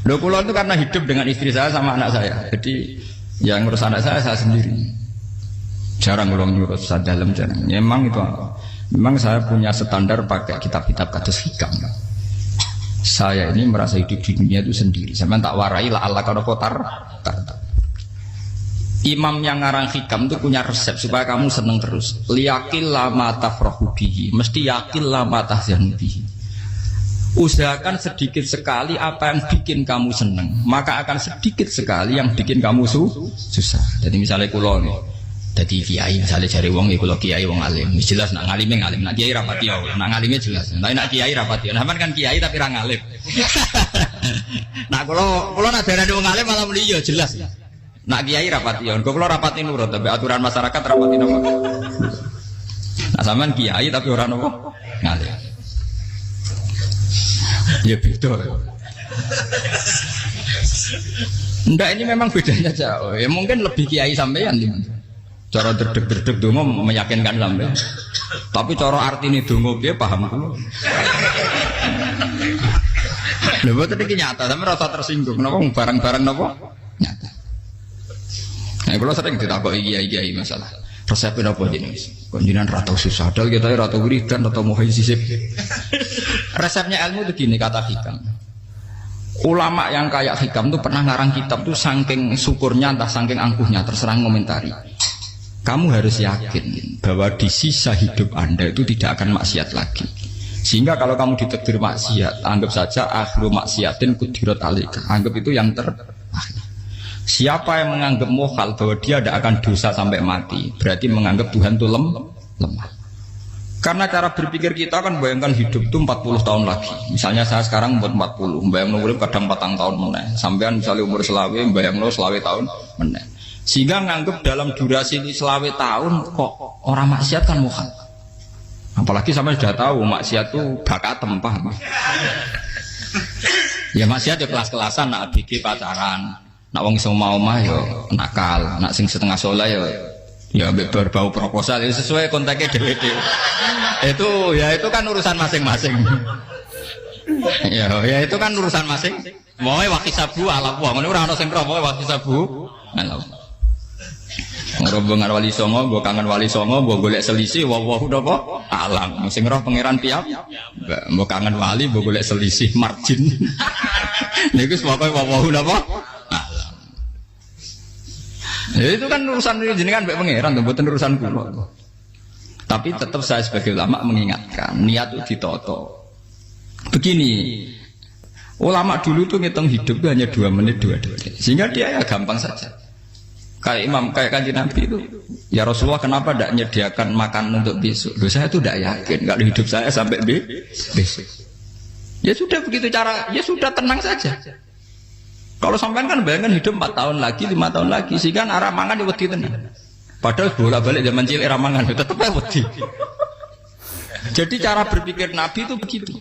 Loh kula itu karena hidup dengan istri saya sama anak saya. Jadi yang ngurus anak saya sendiri. Jarang kula ngurus dalam jarang. Memang itu memang saya punya standar pakai kitab-kitab kados hikam. Saya ini merasa hidup di dunia itu sendiri. Sampeyan tak warai la Allah kana kotar. Imam yang ngarang hikam itu punya resep supaya kamu seneng terus. Liyakil lama tafrahu bihi, mesti yakin lama tahzanu bihi. Usahakan sedikit sekali apa yang bikin kamu seneng, maka akan sedikit sekali yang bikin kamu susah. Jadi misalnya kulo nih, jadi kiai misalnya cari wong, kulo kiai wong alim, jelas nak ngalimnya ngalim, nak kiai rapati ya, nak ngalimnya jelas. Tapi nak kiai rapati, nah kan kiai tapi orang ngalim. Nah kulo nak darah wong alim malah beliau jelas. Nak kiai rapati ya, kalau rapati nurut, tapi aturan masyarakat rapati nopo. Nah sampean kiai tapi orang nopo ngalim. Ya beda. Ndak ini memang bedanya jauh. Ya mungkin lebih kiai sampean cara derdek-derdek donga meyakinkan sampean. Tapi cara artine donga piye paham kulo. Lha boten iki nyata, sampe rasa tersinggung. Napa barang-barang napa? Nyata. Nah, kalau sering ditakoki kiai-kiai masalah resepnya apa jenis? Konjinan ratau susah, padahal kita ratau wiridan, ratau mohon sisip. Resepnya ilmu itu gini kata hikam. Ulama yang kayak hikam itu pernah ngarang kitab tuh saking syukurnya entah saking angkuhnya terserah ngomentari. Kamu harus yakin bahwa di sisa hidup Anda itu tidak akan maksiat lagi. Sehingga kalau kamu ditakdir maksiat, anggap saja akhiru maksiatin kudirat alika. Anggap itu yang terakhir. Siapa yang menganggap mohal bahwa dia tidak akan dosa sampai mati, berarti menganggap Tuhan itu lemah. Karena cara berpikir kita kan bayangkan hidup itu 40 tahun lagi. Misalnya saya sekarang buat 40, bayang urip kadang 4 tahun meneh. Sampean misalnya umur selawe, bayang selawe tahun meneh. Sehingga menganggap dalam durasi selawe tahun kok orang maksiat kan mohal. Apalagi sampai sudah tahu maksiat itu bakat tempah. Ya maksiat ya kelas-kelasan, nak bikin pacaran. Nak wong iso omah ya nakal, nak sing setengah soleh ya berbau proposal ya sesuai kontaknya dhewe-dhewe. Itu kan urusan masing-masing. ya itu kan urusan masing. Wae wakisabu ala wa, ngene ora ana sing ro wae wakisabu. Ala. Ngrobongan wali songo, mbok kangen wali songo, mbok golek selisih wawahu napa? Alam. Sing roh pangeran piyap. Mbok kangen wali, mbok golek selisih margin. Niku pokoke wawahu napa? Ya itu kan urusan jenengan mbek pangeran to, mboten urusan kula. Tapi tetap saya sebagai ulama mengingatkan, niat itu ditoto. Begini, ulama dulu tuh ngitung hidup itu hanya 2 menit 2 detik. Sehingga dia ya gampang saja. Kayak imam, kayak kanjeng Nabi itu, ya Rasulullah kenapa tidak menyediakan makan untuk besok? Loh saya itu tidak yakin kalau hidup saya sampai besok. Ya sudah begitu cara, ya sudah tenang saja. Kalau sampean kan bayangkan hidup 4 tahun lagi, 5 tahun lagi, sehingga arah mangan ya wedi tenan. Padahal bolak-balik zaman cilik arah mangan tetap ya wedi. Jadi cara berpikir Nabi itu begitu.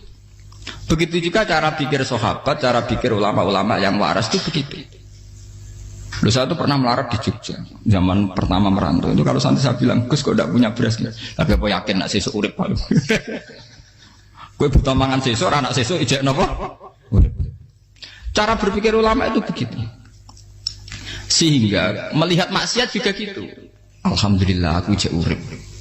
Begitu juga cara pikir sahabat, cara pikir ulama-ulama yang waras itu begitu. Loh saya itu pernah melarat di Jogja, zaman pertama merantau. Itu kalau santai saya bilang, Gus kok tidak punya beras? Tapi apa yakin nak sesuk urip Pak? Kowe buta mangan sesuk, anak sesuk ijek napa? Cara berpikir ulama itu begitu. Sehingga melihat maksiat juga gitu. Alhamdulillah aku ijek urip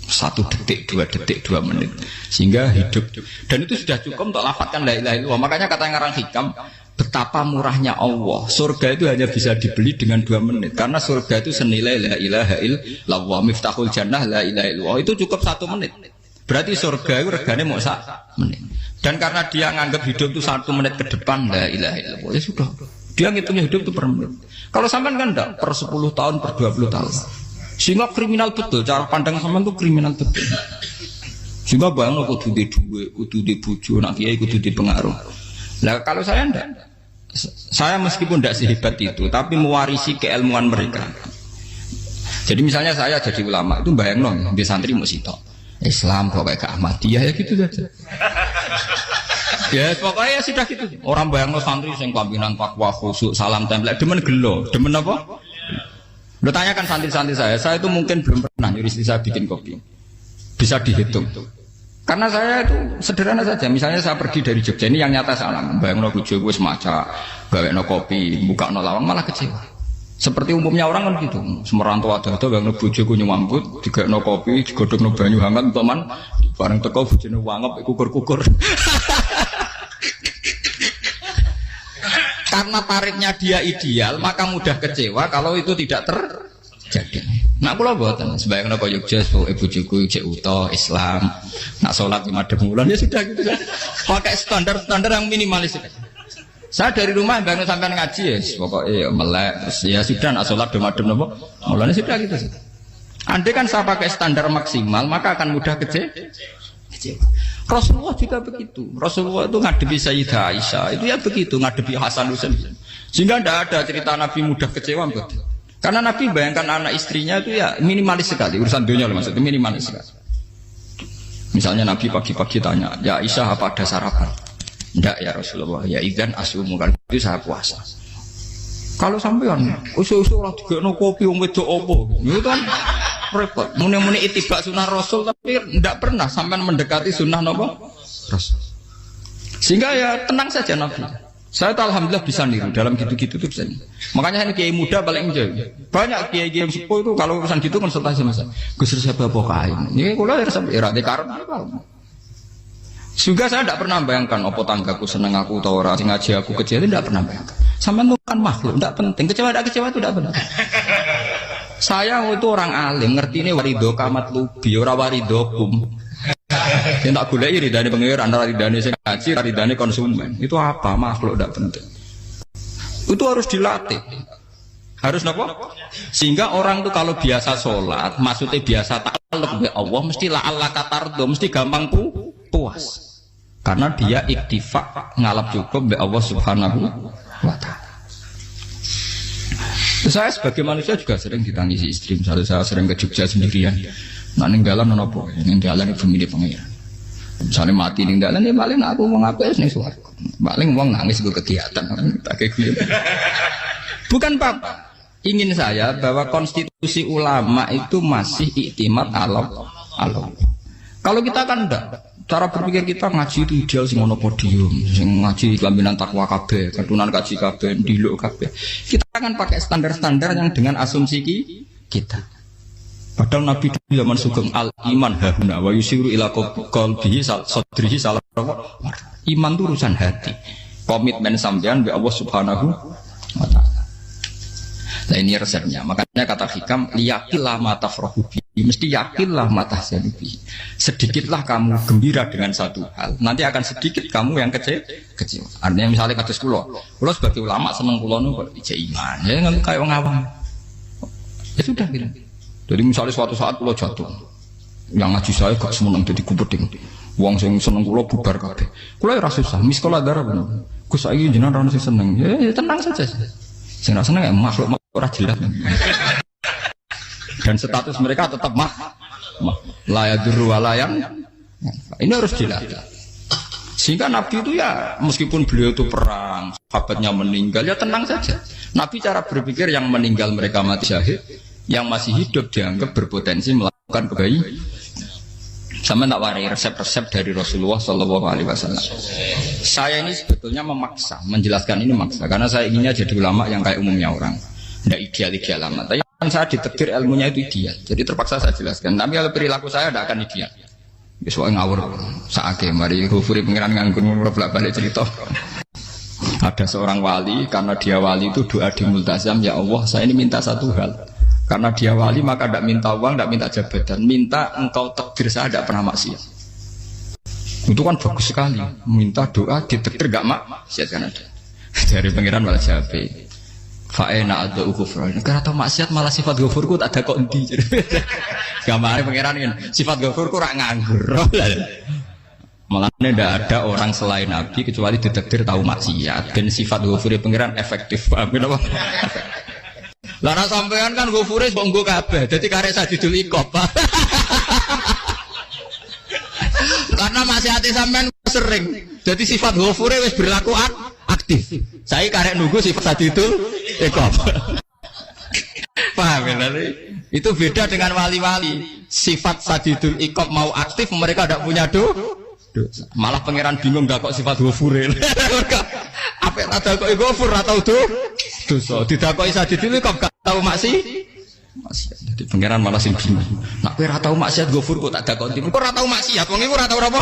1 detik, 2 detik, 2 menit. Sehingga hidup. Dan itu sudah cukup untuk lafadzkan la ilaha illallah. Makanya kata yang ngarang hikam, betapa murahnya Allah. Surga itu hanya bisa dibeli dengan 2 menit. Karena surga itu senilai la ilaha illallah. Miftahul jannah la ilaha illallah. Itu cukup 1 menit. Berarti surga itu regane mau 1 menit. Dan karena dia nganggap hidup itu 1 menit ke depan, la ilaha illallah, ya sudah. Dia ngitungnya hidup itu per menit. Kalau sampean kan enggak, per 10 tahun, per 20 tahun. Sehingga kriminal betul, cara pandang sampean itu kriminal betul. Sehingga bayang kudu di duwe, kudu di bojo, nak kiai kudu di pengaruh. Nah kalau saya enggak. Saya meskipun tidak sehebat itu, tapi mewarisi keilmuan mereka. Jadi misalnya saya jadi ulama, itu bayang dong, di santri mau sitok. Islam kok kayak ke Ahmadiyah ya gitu saja. Ya pokoknya ya sudah gitu. Orang bayang lo santri sing pampinan takwa khusyuk salam tempel demen gelo, demen apa? Lo tanyakan santri-santri saya itu mungkin belum pernah nyuruh istri saya bikin kopi. Bisa dihitung. Karena saya itu sederhana saja. Misalnya saya pergi dari Jogja ini yang nyata salam. Bayang lo bojo gue semaca gawekno kopi, bukakno lawang malah kecewa. Seperti umumnya orang kan gitu. Semerantau ada gawekno bojoku nyambut, digawekno kopi, digodhogno banyu hangat teman, bareng teko bojone wangep kukur-kukur. Karena tarifnya dia ideal, maka mudah kecewa kalau itu tidak terjadi. Nak kula mboten, sembayang napa Yogya bojoku cek uta Islam, nak salat 5 wulan ya sudah gitu. Pakai standar-standar yang minimalis. Saya dari rumah bangun sampai ngaji ya, pokoknya melek, ya sudah nak salat dem-dem napa, mulane sudah gitu. Andai kan saya pakai standar maksimal, maka akan mudah kecewa. Rasulullah juga begitu. Rasulullah itu ngadepi Sayyidah Aisyah, itu ya begitu, ngadepi Hasan Husain. Sehingga tidak ada cerita Nabi mudah kecewa, betul. Karena Nabi bayangkan anak istrinya itu ya minimalis sekali, urusan dunia loh maksudnya minimalis sekali. Misalnya Nabi pagi-pagi tanya, ya Aisyah apa ada sarapan? Tidak ya Rasulullah, ya idzan asumu, kan itu saya puasa. Kalau sampean usul-usul lah juga no kopi wedok opo, itu kan repot. Muni-muni itibak sunnah Rasul tapi tidak pernah sampean mendekati sunnah nopo Rasul. Sehingga ya tenang saja Nabi. Saya tuh alhamdulillah bisa niru dalam gitu-gitu tuh bisa. Makanya ini kiai muda paling enjoy. Banyak kiai-kiai sepuh itu kalau urusan gitu konsultasi sama saya. Gus siapa kain. Ini kalau harus irade karep. Juga saya tidak pernah bayangkan opo tanggaku seneng aku atau orang ngaji aku kecewa, tidak pernah bayangkan. Sampai bukan makhluk, tidak penting. Kecewa tidak kecewa itu tidak benar. Saya itu orang alim, ngerti ini warido kamat lubi, ora warido kum. Yang tak gulai ridane pengiran, antara ridane sing ngaji, ridane konsumen. Itu apa? Makhluk tidak penting. Itu harus dilatih. Harus apa? Sehingga orang itu kalau biasa sholat, maksudnya biasa ta'alluq bi Allah, mesti la'alla katardo, mesti gampang puas. Karena dia iktifak ngalap cukup bi Allah Subhanahu wa ta'ala. Saya sebagai manusia juga sering ditangisi istri. Misalnya saya sering ke Jogja sendirian. Nah ninggalan nopo, ninggalan itu milih pengiran. Misalnya mati ninggalan ya paling aku mau ngapain nih suaraku. Paling uang nangis gue kegiatan. Bukan apa. Ingin saya bahwa konstitusi ulama itu masih iktimat Allah. Kalau kita kan enggak. Cara berpikir kita ngaji itu ideal sing ono podium, sing ngaji kelaminan takwa kabeh, ketunan kaji kabeh, ndiluk kabeh. Kita akan pakai standar-standar yang dengan asumsi kita. Padahal Nabi di zaman sugeng al-iman hahuna wa yusiru ila qalbihi sadrihi salah. Iman itu urusan hati. Komitmen sampean be Allah Subhanahu wa taala. Nah ini resepnya. Makanya kata hikam yakinlah mata frohubi, mesti yakinlah mata senubi. Sedikitlah kamu gembira dengan satu hal, nanti akan sedikit kamu yang kecewa. Artinya misalnya kata kulo sebagai ulama seneng kulo nu ijek iman, ya nggak kayak orang awam. Ya sudah gitu. Jadi misalnya suatu saat kulo jatuh, yang ngaji saya gak semenang jadi kubeding. Uang sing seneng kulo bubar kabeh. Kulo ya susah, miskola darah bener. Gus saiki jenengan ora seneng. Ya tenang saja. Sing ora seneng ya makhluk ora jelas. Dan status mereka tetap la yadurru wa la yan. Ini harus dilatih. Sehingga Nabi itu ya meskipun beliau itu perang, sahabatnya meninggal ya tenang saja. Nabi cara berpikir yang meninggal mereka mati syahid, yang masih hidup dianggap berpotensi melakukan kebaikan. Sama tak warai resep-resep dari Rasulullah Shallallahu Alaihi Wasallam. Saya ini sebetulnya memaksa, menjelaskan ini maksa, karena saya inginnya jadi ulama yang kayak umumnya orang, tidak ideal amat. Tapi kan saya ditakdir ilmunya itu ideal, jadi terpaksa saya jelaskan. Tapi kalau perilaku saya tidak akan ideal. Soalnya ngawur, saake mari Ghafuri pengiran nganggur bolak-balik cerita. Ada seorang wali, karena dia wali itu doa di multazam, ya Allah, saya ini minta satu hal. Karena dia wali maka tidak minta uang, tidak minta jabatan, minta engkau takdir saya tidak pernah maksiat. Itu kan bagus sekali. Minta doa ditakdir gak maksiat kan ada. Dari pengiran malah jabe. Fa'ena ada ukufran. Karena tahu maksiat malah sifat ghafurku tak ada kok endi. Gambarnya pengiran ini sifat ghafurku rak nganggur. Malah tidak ada orang selain Nabi kecuali ditakdir tahu maksiat. Dan sifat ghafuri pengiran efektif. Paham apa? Lara sampean kan ghafure kok nggo kabeh. Dadi karek sadidul iqab. Karena maksiate sampean sering. Jadi sifat ghafure wis berlaku aktif. Saya karek nunggu sifat sadidul iqab. Paham ya? Itu beda dengan wali-wali. Sifat sadidul iqab mau aktif mereka tidak punya dosa. Malah pangeran bingung gak kok sifat ghafure. Apa ada kok Ghafur atau dosa. Didakoki Sadidul kok gak tau maksiat. Jadi pangeran malah sing bingung. Nak kowe ora tau maksiat Ghafur kok tak dakoki. Kok ora tau maksiat, wong iku ora tau apa?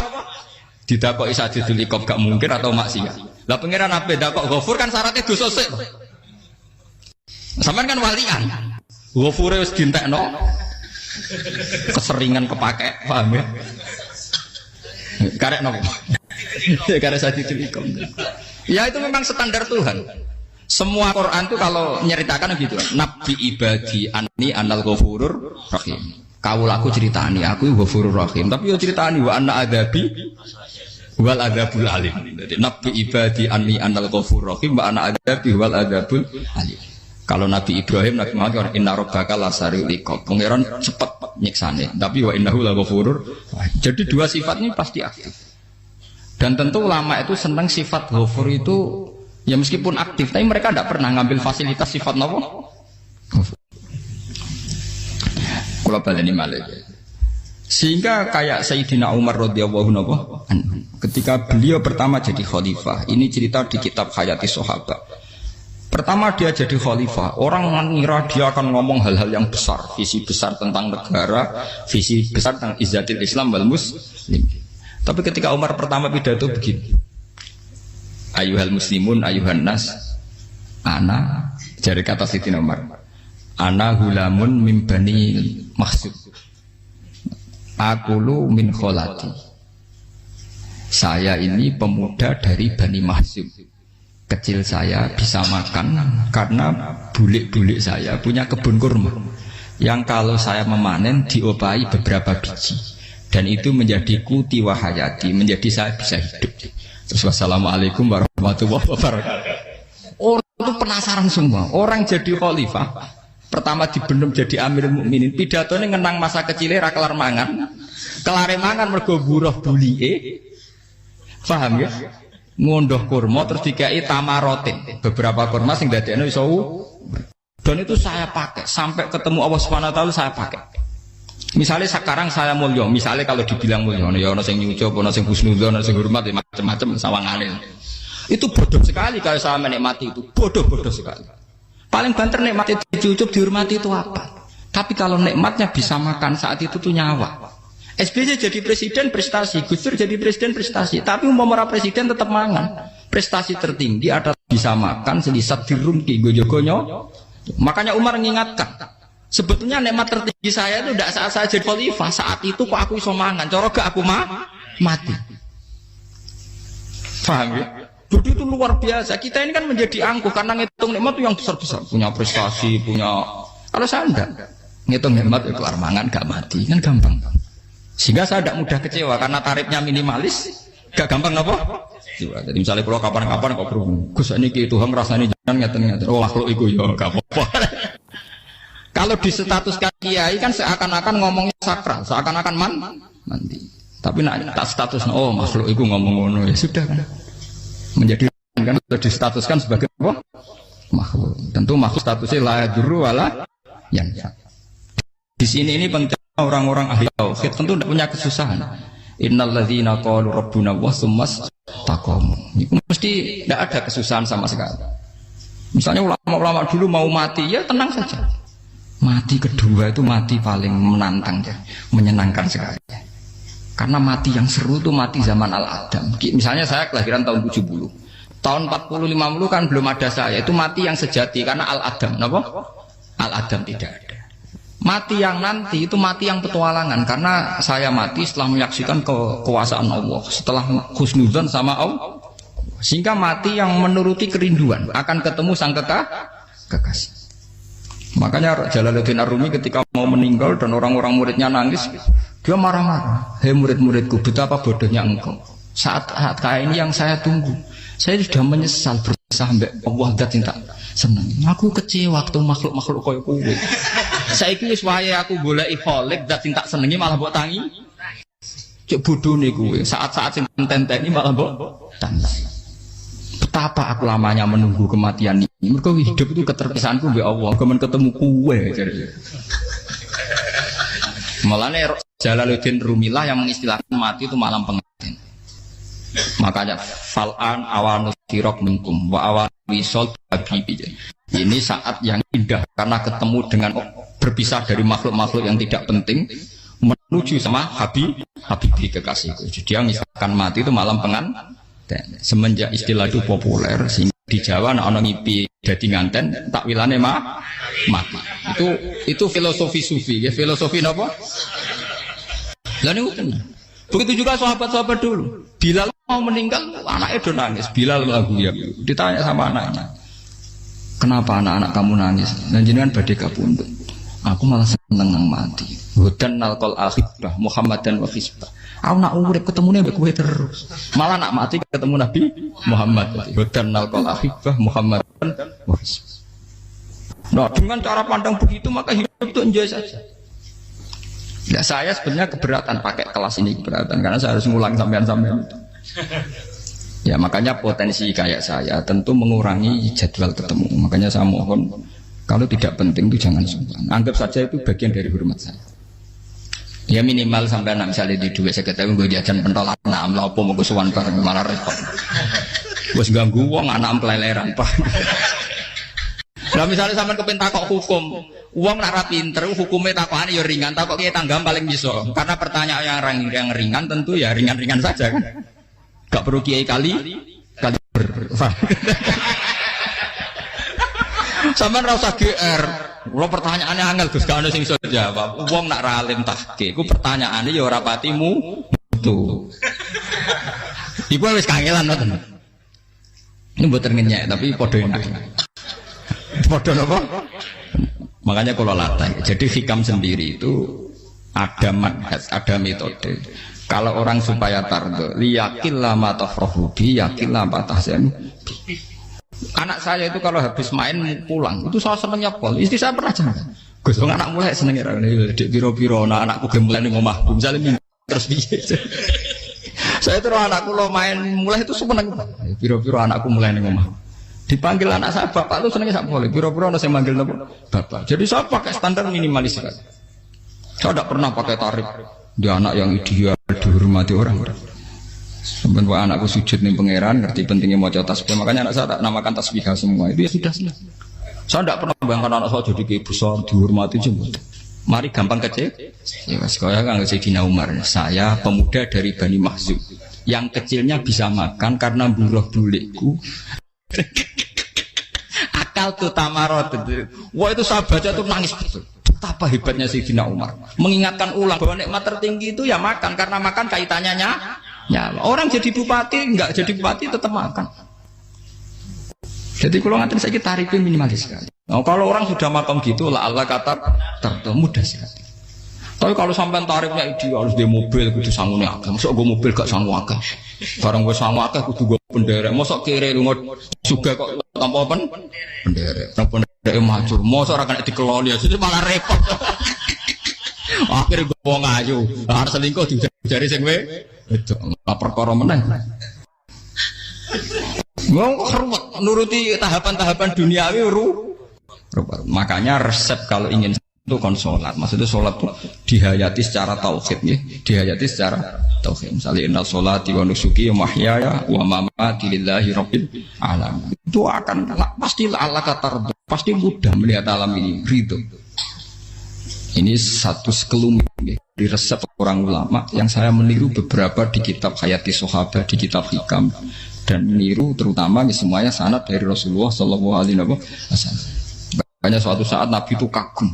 Didakoki Sadidul kok gak mungkin atau maksiat. Lah pangeran ape dakok Ghafur kan syaratnya dosa sik. Sampeyan kan walian. Ghafure wis dientekno. Keseringan kepake, paham ya? Karek nopo? Karek Sadidul ikom. Ya itu memang standar Tuhan. Semua Quran itu kalau nyeritakan gitu. Nabi ibadi anni anal ghafurur rahim. Kaulaku ceritani aku ghafurur rahim. Tapi yo ceritani wa anna adabi wal adabul alim. Jadi Nabi ibadi anni anal ghafurur rahim wa anna adabi wal adabul alim. Kalau Nabi Ibrahim, Nabi Muhammad inna rabbaka lasariul iqab. Pangeran cepat nyiksane, tapi wa innahu laghafurur. Jadi dua sifat ini pasti aktif. Dan tentu ulama itu senang sifat ghafur itu ya meskipun aktif, tapi mereka tidak pernah ngambil fasilitas sifat apa? Kalau baleni malih. Sehingga kayak Sayyidina Umar radhiyallahu anhu ketika beliau pertama jadi khalifah, ini cerita di kitab Hayati Sahabat. Pertama dia jadi khalifah, orang mengira dia akan ngomong hal-hal yang besar, visi besar tentang negara, visi besar tentang izzatil Islam wal muslim. Tapi ketika Umar pertama pidato begini, ayuhal muslimun ayuhan nas, ana, dari kata Sayyidina Umar, ana hulamun min bani Mahsud, akulu min kholati. Saya ini pemuda dari Bani Mahsud. Kecil saya bisa makan karena bulik-bulik saya punya kebun kurma yang kalau saya memanen diopahi beberapa biji dan itu menjadi kuti wahayati, menjadi saya bisa hidup. Terus wassalamualaikum warahmatullahi wabarakatuh. Orang itu penasaran semua. Orang jadi khalifah pertama dibendem jadi amirul mukminin, pidatonya ngenang masa kecilnya ra kelar mangan, kelare mangan mergo buruh bulike. Paham ya? Ngondoh kurma terus dikai tamarotin, beberapa kurma sing dadekno iso. Dan itu saya pakai sampai ketemu Allah Subhanahu wa taala saya pakai. Misalnya sekarang saya mulya, misalnya kalau dibilang mulya ya ana sing nyucup, ana sing husnudzon, ana sing hormat macam-macam sawangane. Itu bodoh sekali kalau saya menikmati itu, bodoh sekali. Paling banter nikmati dicucup dihormati itu apa? Tapi kalau nikmatnya bisa makan saat itu tuh nyawa. SBY jadi presiden prestasi, Gus Dur jadi presiden prestasi, tapi umpama presiden tetap mangan. Prestasi tertinggi ada bisa makan selisat dirumki gojo-gonyo. Makanya Umar mengingatkan, sebetulnya nikmat tertinggi saya itu tidak saat saya jadi khalifah, saat itu kok aku iso mangan, cara gak aku mati. Paham ya? Jadi itu luar biasa. Kita ini kan menjadi angkuh karena ngitung nikmat itu yang besar-besar, punya prestasi, punya. Kalau saya enggak ngitung nikmat itu kelar mangan gak mati, kan gampang. Sehingga saya tidak mudah kecewa karena tarifnya minimalis, gak gampang apa? Jadi misalnya kalau kapan-kapan kok berhubung, Gus ini ki Tuhan rasanya jangan ngeten-ngeten. Oh makhluk itu ya gak apa-apa. Kalau di status kiai kan seakan-akan ngomongnya sakral, seakan-akan mandi. Tapi nak tak status, oh makhluk itu ngomong ngono ya sudah kan. Menjadi kan di statuskan sebagai apa? Makhluk. Tentu makhluk statusnya la yadurru wala yanfa. Di sini ini penting. Orang-orang ahli tauhid tentu tidak punya kesusahan. Innalladzina qalu rabbuna wa tsummas taqamu. Itu mesti tidak ada kesusahan sama sekali. Misalnya ulama-ulama dulu mau mati, ya tenang saja. Mati kedua itu mati paling menantang ya, menyenangkan sekali. Karena mati yang seru itu mati zaman Al-Adam. Misalnya saya kelahiran tahun 70. Tahun 40-50 kan belum ada saya. Itu mati yang sejati karena Al-Adam. Kenapa? Al-Adam tidak ada. Mati yang nanti itu mati yang petualangan karena saya mati setelah menyaksikan kekuasaan Allah, setelah husnudzon sama Allah, sehingga mati yang menuruti kerinduan akan ketemu sang kekasih. Makanya Jalaluddin Ar-Rumi ketika mau meninggal dan orang-orang muridnya nangis, dia marah-marah. Hei murid-muridku, betapa bodohnya engkau. Saat kayak ini yang saya tunggu, saya sudah menyesal berusaha mbak Allah dat cinta senang. Aku kecewa waktu makhluk-makhluk koyo kowe. Saiki wis wayahe aku goleki kholik dat cinta senengi malah mbok tangi. Cek bodone kowe. Saat-saat sing tenteni malah mbok tangi. Betapa aku lamanya menunggu kematian ini. Mergo hidup itu keterpisahanku mbek Allah, kemen ketemu kowe. Mulane Jalaluddin Rumilah yang mengistilahkan mati itu malam pengantin. Makanya fal'an awanus sirok minkum wa awan wisol habibi. Ini saat yang indah karena ketemu dengan berpisah dari makhluk-makhluk yang tidak penting menuju sama habibi kekasihku. Jadi yang misalkan mati itu malam penganten. Semenjak istilah itu populer sehingga di Jawa anak ngipi jadi nganten takwilane mati. Itu filosofi sufi ya, filosofi apa? Lah niku tenan. Begitu juga sahabat-sahabat dulu. Bilal mau meninggal, anaknya udah nangis. Bilal lagu ya. Ditanya sama anaknya, kenapa anak-anak kamu nangis? Dan jenengan badhe kapundhut. Aku malah seneng nang mati. Hudan nalqal akhibah Muhammad dan wa hisbah. Aku nak urip ketemune mbek kowe terus. Malah nak mati ketemu Nabi Muhammad. Hudan nalqal akhibah Muhammad dan wa hisbah. Nah, dengan cara pandang begitu maka hidup itu enjoy saja. Ya, saya sebenarnya keberatan pakai kelas ini, keberatan karena saya harus ngulang sampean-sampean. Ya makanya potensi kayak saya tentu mengurangi jadwal ketemu. Makanya saya mohon kalau tidak penting itu jangan sungkan. Anggap saja itu bagian dari hormat saya. Ya minimal sampai misalnya di dua saya ketahui gue jajan pentolan enam lah apa mau kesuwan bareng malah repot. Bos ganggu uang anak peleleran pak. Nah misalnya sampai kepen takok hukum, uang nak pinter, hukumnya takokan ya ringan, takok kita tanggam paling bisa. Karena pertanyaan yang ringan tentu ya ringan-ringan saja kan. Gak perlu kiai kali sampai rasa GR. Kalau pertanyaannya angel Gus gak ada sing iso jawab. Uang nak ralim tahke, ku pertanyaannya ya ora patimu tuh. Iku wis kangelan ngoten. Ini mboten ngenyek tapi padha enak. Podo apa? Makanya kalau latih. Jadi hikam sendiri itu ada manhaj, ada metode. Kalau orang supaya tardo, liyakil lama tafrohubi, yakil lama tahsen. Anak saya itu kalau habis main pulang, itu saya senengnya pol. Istri saya pernah jangan. Gus, anak mulai senengnya. Dek biro-biro, anak-anakku gemulai nih ngomah. Misalnya terus biasa. Saya terus anakku lo main mulai itu seneng. Biro-biro anakku mulai nih ngomah. Dipanggil anak saya bapak itu senangnya tak boleh. Biro-biro ada saya manggil bapak. Jadi saya pakai standar minimalis. Saya tidak pernah pakai tarif. Dia anak yang ideal dihormati orang. Sebenarnya anakku sujud nih pangeran, ngerti pentingnya mau tasbih. Makanya anak saya tak namakan tasbih semua. Itu ya sudah sih. Saya tidak pernah bayangkan anak saya jadi kayak besar dihormati jemput. Mari gampang kecil. Ya sekolah kan Sayyidina Umar. Saya pemuda dari Bani Mahzum. Yang kecilnya bisa makan karena buruh bulikku. Akal tuh tamarot. Wah itu saya baca tuh nangis betul. Betapa hebatnya Sayyidina Umar. Mengingatkan ulang bahwa nikmat tertinggi itu ya makan. Karena makan kaitannya nyawa. Orang jadi bupati, enggak jadi bupati tetap makan. Jadi kalau ngatain saya tarifnya minimalis sekali. Nah, kalau orang sudah makan gitu lah Allah kata mudah sekali. Tapi kalau sampai tarifnya ideal harus dia mobil kudu sangune akeh. Mosok gue mobil gak sanggup akeh. Barang gue sanggup akeh kudu gue penderek. Mosok kere lunga juga kok tanpa penderek. Nang penderek macur. Mosok ora kena dikeloli jadi malah repot. Akhirnya gue wong ayu. Arep selingkuh dijari sing itu perkara meneh. Wong hormat nuruti tahapan-tahapan duniawi makanya resep kalau ingin itu kon sholat, maksudnya sholat itu dihayati secara tauhid ya, dihayati secara tauhid. Misalnya innal sholati wa nusuki wa mahyaya wa mamati lillahi rabbil alamin. Itu akan pasti Allah kata pasti mudah melihat alam ini ridho. Ini satu sekelumit ya, di resep orang ulama yang saya meniru beberapa di kitab Hayati Sahabat, di kitab Hikam dan meniru terutama semuanya sanad dari Rasulullah Shallallahu Alaihi Wasallam. Banyak suatu saat Nabi itu kagum.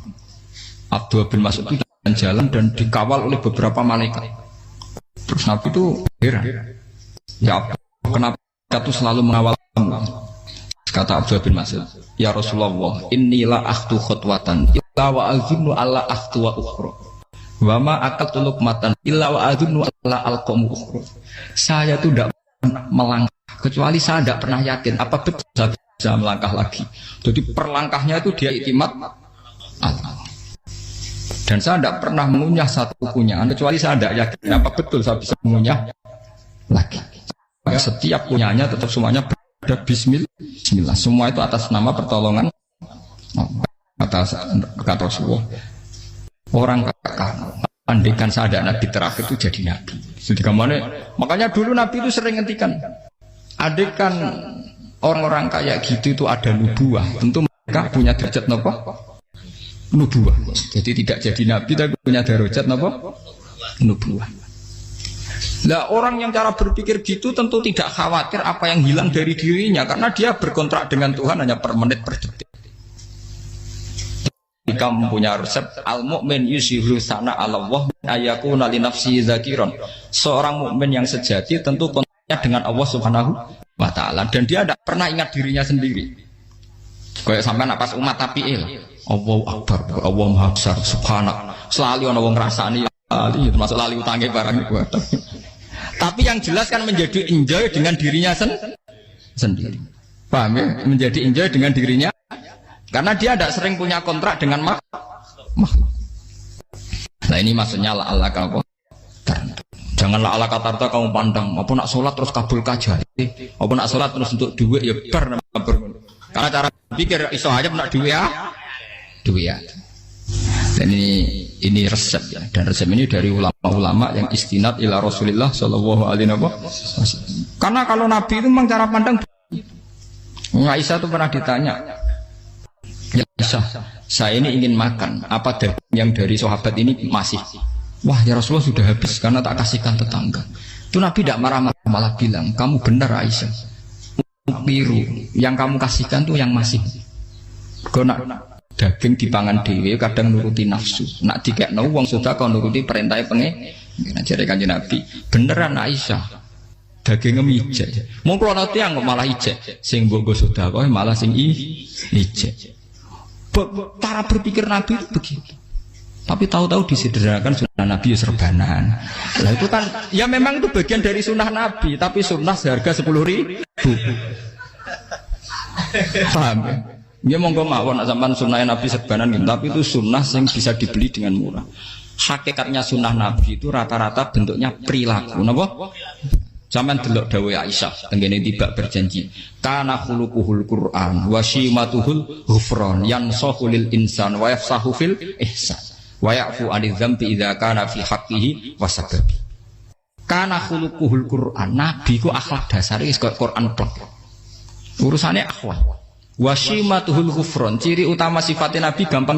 Abdullah bin Mas'ud itu jalan dan dikawal oleh beberapa malaikat. Terus Nabi itu heran. Ya kenapa itu selalu mengawal kamu? Kata Abdullah bin Mas'ud, ya Rasulullah, inilah akhtu khutwatan, illa wa azunnu alla akhtu wa ukhra. Wa ma akaltu luqmatan, illa wa azunnu alla alqamu ukhra. Saya itu tidak pernah melangkah, kecuali saya tidak pernah yakin apa betul saya bisa melangkah lagi. Jadi perlangkahnya itu dia iktimat Allah. Dan saya tidak pernah mengunyah satu kunyahan kecuali saya tidak yakin apa betul saya bisa mengunyah lagi. Setiap kunyahnya tetap semuanya ada Bismillah. Semua itu atas nama pertolongan atas kata Rasulullah. Orang kakak andikan saya ada nabi terakhir itu jadi nabi. Jadi kemana? Makanya dulu Nabi itu sering ngendikan, adekan orang-orang kayak gitu itu ada nubuah, tentu mereka punya derajat apa? Nubuah. Jadi tidak jadi Nabi tapi punya derajat apa? Nubuah. Lah orang yang cara berpikir gitu tentu tidak khawatir apa yang hilang dari dirinya karena dia berkontrak dengan Tuhan hanya per menit per detik. Jika mempunyai resep al-mu'min yusiru sana Allah ayakuna li nafsi zakiron. Seorang mukmin yang sejati tentu kontaknya dengan Allah Subhanahu wa taala dan dia tidak pernah ingat dirinya sendiri. Kayak sampai pas umat tapiil, Allahu akbar, Allah maha besar, subhanak. Selalu ana wong ngrasani lali termasuk lali utange barang iku. Tapi yang jelas kan menjadi enjoy dengan dirinya sendiri. Paham ya? Menjadi enjoy dengan dirinya karena dia tidak sering punya kontrak dengan makhluk. Nah ini maksudnya Allah apa? Janganlah Allah kata kamu pandang. Apa nak sholat terus kabul kaja? Apa nak sholat terus untuk duit ya bar. Karena cara pikir iso aja nak duit ya. Dan ini resep ya. Dan resep ini dari ulama-ulama yang istinad ila Rasulillah Shallallahu Alaihi Wasallam. Karena kalau Nabi itu memang cara pandang. Aisyah itu pernah ditanya. Ya Aisyah, saya ini ingin makan. Apa daging yang dari sahabat ini masih? Wah ya Rasulullah sudah habis karena tak kasihkan tetangga. Itu Nabi tidak marah-marah malah bilang, kamu benar Aisyah. Biru yang kamu kasihkan tuh yang masih. Kau nak daging dipangan dewe kadang nuruti nafsu. Nak dikekno wong sudah kau nuruti perintah pengen. Jadi kanjeng Nabi beneran Aisyah. Dagingnya ijek. Mau kalau nanti yang malah ijek. Sing bogo sudah kau malah sing ijek. Cara berpikir Nabi itu begitu. Tapi tahu-tahu disederhanakan sunnah Nabi serbanan. Lah itu kan ya memang itu bagian dari sunnah Nabi, tapi sunnah seharga 10.000. Paham ya? Ya monggo mawon sampean sunnah Nabi serbanan gitu, tapi itu sunnah yang bisa dibeli dengan murah. Hakikatnya sunnah Nabi itu rata-rata bentuknya perilaku. Napa? Sampeyan delok dawuh Aisyah tengene tibak berjanji. Kana khuluquhul Qur'an wa shimatuhul ghufran yansahu lil insan wa yafsahu fil ihsan. Wa ya'fu 'anil dzambi idza kana fi haqqihi wa sababi. Kana khuluquhul Qur'an, nabi ku akhlak dasare wis kaya Quran tok. Urusane akhlak. Wa shimatuhul ghufran, ciri utama sifatnya nabi gampang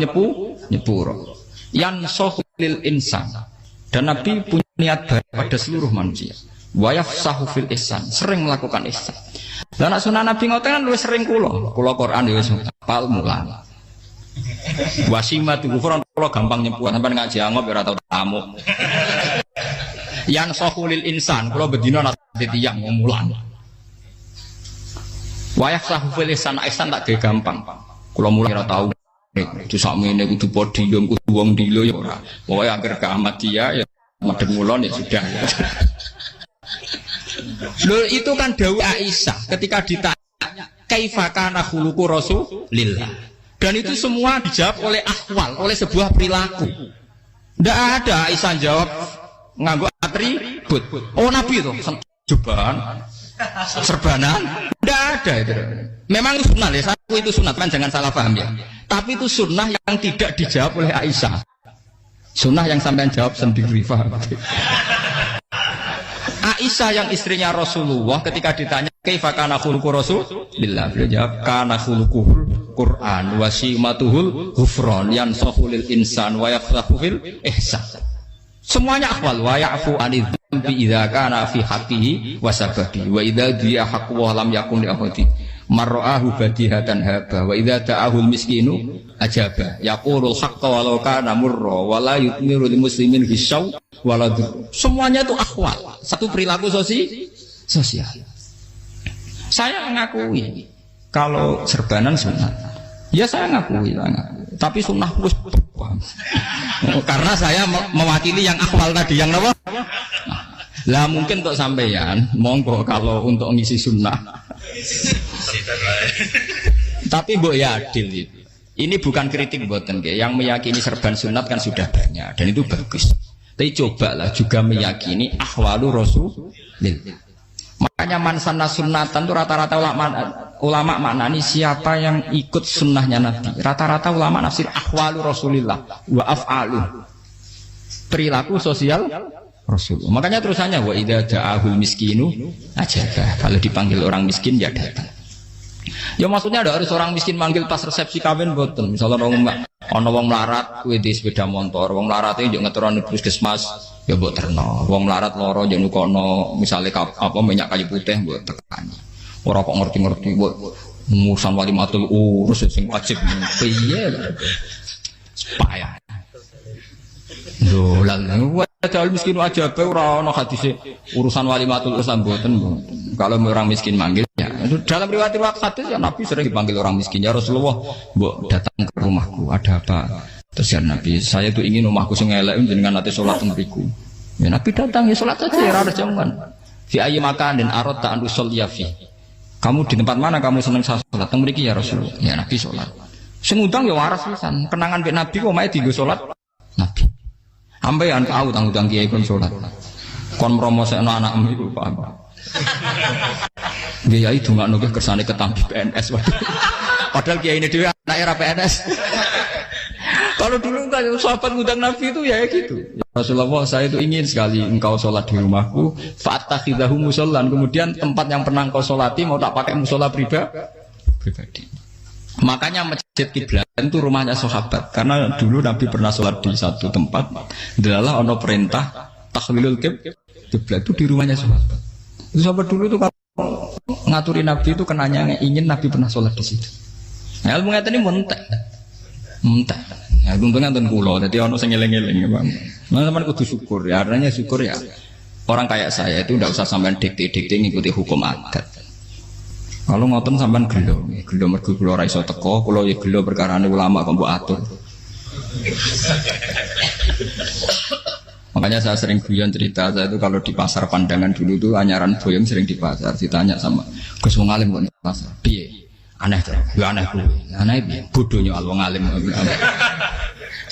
nyepuro. Yansahu lil insan. Dan nabi punya niat baik pada seluruh manusia. Wa yafsahu fil ihsan, sering melakukan ihsan. Lah nek sunah Nabi ngoten kan luwih sering kula Quran ya wis hafal mulang. Wasimatu kufran kula gampang nyebut sampean ngaji angop ora tau tamu. Yang sahulil insan kula bedina nate tiyang mulang. Wa yafsahu fil ihsan tak ge gampang. Kula mulang ora tau. Itu sakmene kudu podium kudu wong dilo ya ora. Pokoke anggere kiamat dia ya madhep mulon ya sudah. Loh itu kan dawuh Aisyah ketika ditanya kaifa kana khuluqu Rasulillah. Dan itu semua dijawab oleh ahwal, oleh sebuah perilaku. Tidak ada Aisyah jawab nganggo atribut. Oh Nabi itu jubahan, serbanan, tidak ada itu. Memang itu sunnah ya, satu itu sunnah kan jangan salah paham ya. Tapi itu sunnah yang tidak dijawab oleh Aisyah. Sunnah yang sampean jawab sendiri, paham? Aisyah yang istrinya Rasulullah ketika ditanya kaifa kana khuluqu Rasulillah, beliau jawab kana khuluquhul Qur'an wa simatuhul ghufran yansahu lil insan wa yafsahu fil ihsan. Semuanya akhwal wa ya'fu 'anil dzambi idza kana fi haqqihi wa sababi wa idza diya haqqu wa lam yakun li ahadi marra'ahu badihatan haba wa idza ta'ahul miskinu ajaba yaqulul haqqa walau kana murra wa la yutmiru lil muslimin hisaw wala. Semuanya itu akhwal, satu perilaku sosial. Saya mengakui kalau serbanan sunnah. Ya saya ngakui. Tapi sunnah wis karena saya mewakili yang akhwal tadi yang apa? Lah mungkin untuk sampeyan monggo kalau untuk ngisi sunnah. Tapi mbok ya adil itu. Ini bukan kritik mboten nggih. Yang meyakini serban sunat kan sudah banyak dan itu bagus. Tapi cobalah juga meyakini ahwalu Rasulillah. Makanya man sanna sunnatan itu rata-rata ulama maknani siapa yang ikut sunnahnya Nabi. Rata-rata ulama nafsir ahwalu Rasulillah wa af'alu. Perilaku sosial Rasulullah. Makanya terusannya wa idza ja'ahul miskinu ajaba. Kalau dipanggil orang miskin ya datang. Ya maksudnya ada harus orang miskin manggil pas resepsi kawin boten. Misalnya ana wong melarat kuwi di sepeda motor, wong melarat iki yo ngeteroni puskesmas ya mbok terno. Wong melarat loro yo nukono misale apa minyak kayu putih mbok tekani. Ora kok ngerti-ngerti mbok musan walimatul urus sing wajib piye lho. Payah. Dolan Jahal miskin aja ora ana hadise urusan walimatul urusan mboten. Kalau orang miskin manggil ya. Dalam riwayat hadis ya Nabi sering dipanggil orang miskin. Ya Rasulullah, mbok datang ke rumahku, ada apa? Terus ya Nabi, saya tuh ingin rumahku sing elek jenengan nate salat teng mriku. Ya Nabi datang ya salat saja ora ada jamuan. Fi ayyi makanin aradta an usolliya fi. Kamu di tempat mana kamu seneng salat teng mriki ya Rasulullah. Ya Nabi salat. Sing ngundang ya waras pisan. Kenangan mek Nabi kok mae dienggo salat Nabi. Ambean tahu tanggung kiai kon sholat, kon promosekno anakmu itu paham. Kiai itu nggak nunggu kersane ketampi PNS, padahal kiai ini dia anak era PNS. Kalau dulu kan sahabat ngundang Nabi itu ya gitu. Ya Rasulullah, saya itu ingin sekali engkau sholat di rumahku, fatakhidahu musollan. Kemudian tempat yang pernah engkau sholati mau tak pakai musola pribadi. Makanya masjid kiblat itu rumahnya sahabat, karena dulu Nabi pernah sholat di satu tempat, adalah ono perintah takhlilul kiblat itu di rumahnya sahabat. Itu sahabat dulu itu kalau ngaturi Nabi itu kenanya ingin Nabi pernah sholat di situ. Nah, ilmu ngeten ini mentek. Ya untungnya ten kula, dadi ono sing eling-eling ya, Bang. Nah, sampean kudu syukur ya, artinya syukur ya. Orang kayak saya itu tidak usah sampean dikte-dikte ngikuti hukum adat. Kalau ngoten sampean gelo mergo kula ora iso teko, kula ya gelo perkarane ulama kok mbok atur. Makanya saya sering guyon cerita, saya itu kalau di pasar Pandangan dulu tuh anyaran boyong sering di pasar, ditanya sama Gus wong alim kok di pasar. Piye? Aneh to. Ya aneh kuwi. Aneh piye? Bodhonya wong alim.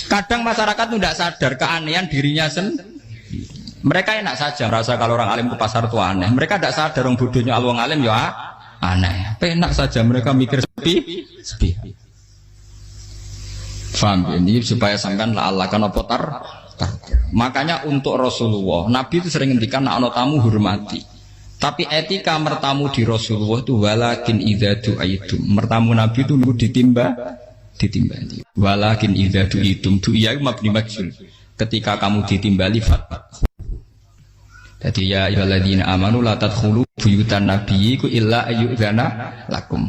Kadang masyarakat tuh tidak sadar keanehan dirinya sendiri. Mereka enak saja merasa kalau orang alim ke pasar itu aneh. Mereka tidak sadar orang bodohnya wong alim ya aneh. Enak saja mereka mikir sepi. Faham ini supaya sampean la Allah kan apa tar. Makanya untuk Rasulullah, Nabi itu sering ngendikan nek ana tamu hormati. Tapi etika mertamu di Rasulullah itu walakin idza du'aitum. Mertamu Nabi itu nunggu ditimbali. Walakin idza du'itum du'iya mabni majhul. Ketika kamu ditimbali jadi ya ayyuhalladzina amanu la tadkhulu buyutan nabiyyi illa ayyudzana lakum.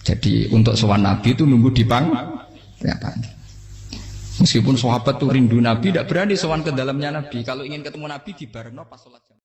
Jadi untuk sowan Nabi itu nunggu di panggilan. Meskipun sahabat tuh rindu Nabi tidak berani sowan ke dalamnya Nabi. Kalau ingin ketemu Nabi di barno pas salat.